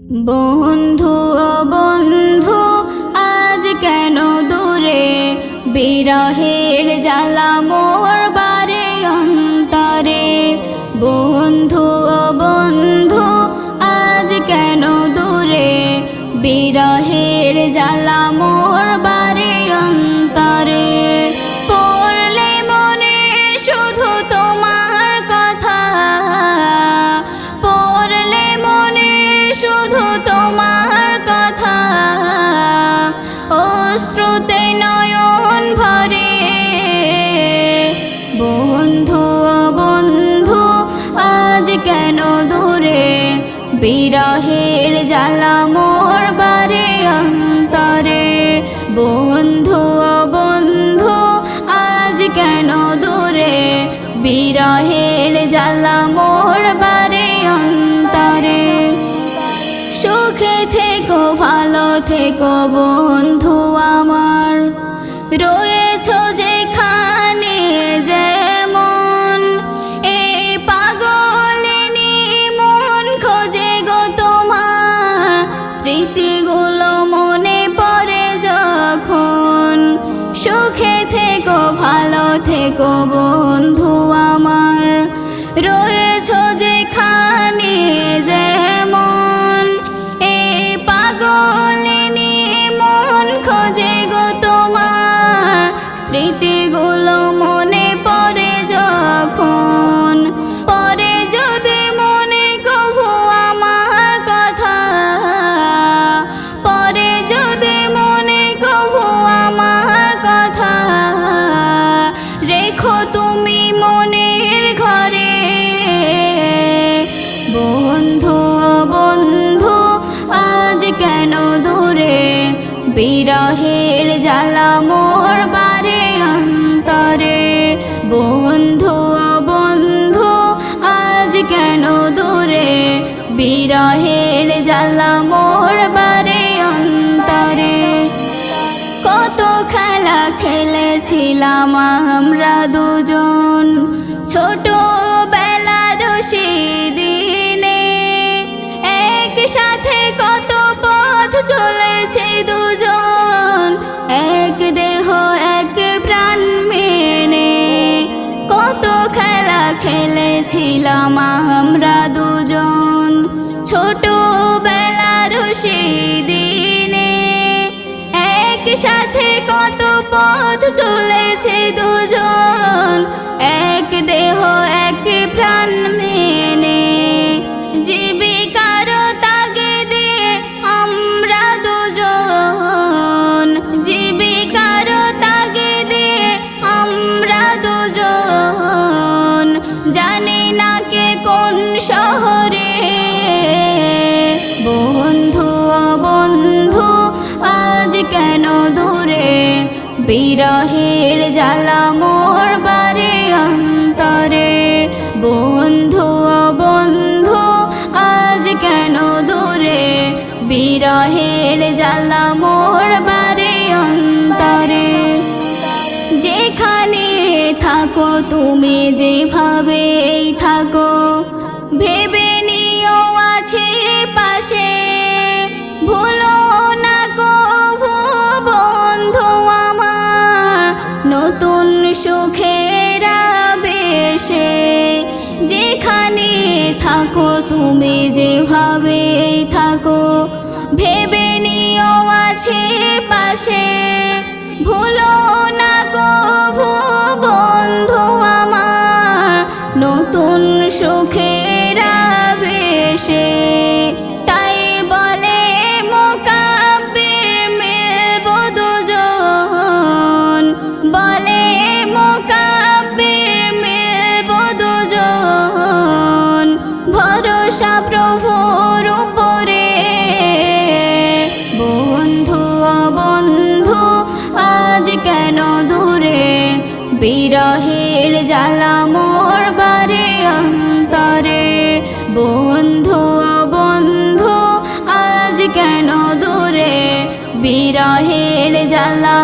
বন্ধু ও বন্ধু আজ কেন দূরে, বিরহের জ্বালা মোর বারে অন্তরে। বন্ধু ও বন্ধু আজ কেন দূরে, বিরহের জ্বালা মোর বারে অন্তরে। পড়লে মনে শুধু তোমার কথা, পড়লে মনে শুধু তোমার কথা, অশ্রুতে নয়ন ভরে। বন্ধু ও বন্ধু আজ কেন দূরে, বিরহের জ্বালা মোর বারে অন্তরে। বন্ধু ও বন্ধু আজ কেন দূরে, বিরহের জ্বালা মোর বারে অন্তরে। সুখে থেকো ভালো থেকো বন্ধু আমার, রয়েছ যেখানে যেমন। এই পাগলিনী মন খোঁজে গো তোমার, স্মৃতিগুলো মনে পড়ে যখন। সুখে থেকো ভালো থেকো বন্ধু আমার, রয়েছ যেখানে যেমন। এই পাগলিনী মন খোঁজে গো তোমার, স্মৃতিগুলো মনে পড়ে যখন। পরে যদি মনে কভু আমার কথা, পরে যদি মনে কভু আমার কথা, রেখো তুমি মনের ঘরে। বন্ধু ও বন্ধু আজ কেন দূরে, বিরহের জ্বালা মোর বারে অন্তরে। বন্ধু ও বন্ধু আজ কেন দূরে, বিরহের জ্বালা মোর বারে অন্তরে। কত খেলা খেলেছিলাম আমরা দুজন, ছোটবেলার সেদিনে। একসাথে কত পথ চলেছি দুজন, এক দেহ এক প্রাণ মেনে। কত খেলা খেলেছিলাম আমরা দুজন, ছোটবেলার সেদিনে। একসাথে কত পথ চলেছি দুজন, এক দেহ এক প্রাণ মেনে। জীবিকার তাগিদে আমরা দুজন, জীবিকার তাগিদে আমরা দুজন। জানি না কে কোন শহরে। বন্ধু ও বন্ধু আজ কেন দূরে, বিরহের জ্বালা মোর বারে অন্তরে। বন্ধু ও বন্ধু আজ কেন দূরে, বিরহের জ্বালা মোর বারে অন্তরে। যেখানে থাকো তুমি যেভাবেই থাকো, ভেবে নিও আছে পাশে। ভুলো না কভু বন্ধু আমার, নতুন সুখের আবেশে। যেখানে থাকো তুমি যেভাবেই থাকো, ভেবে নিও আছে পাশে। ভুলো না কভু বন্ধু আমার, নতুন সুখের আবেশে। তাই বলে মোকাব্বির মিলব দুজন, বলে মোকাব্বির মিলব দুজন। ভরসা প্রভুর উপরে। বন্ধু ও বন্ধু আজ কেন দূরে, বিরহের জ্বালা মোর বারে অন্তরে। বন্ধু ও বন্ধু আজ কেন দূরে, বিরহের জ্বালা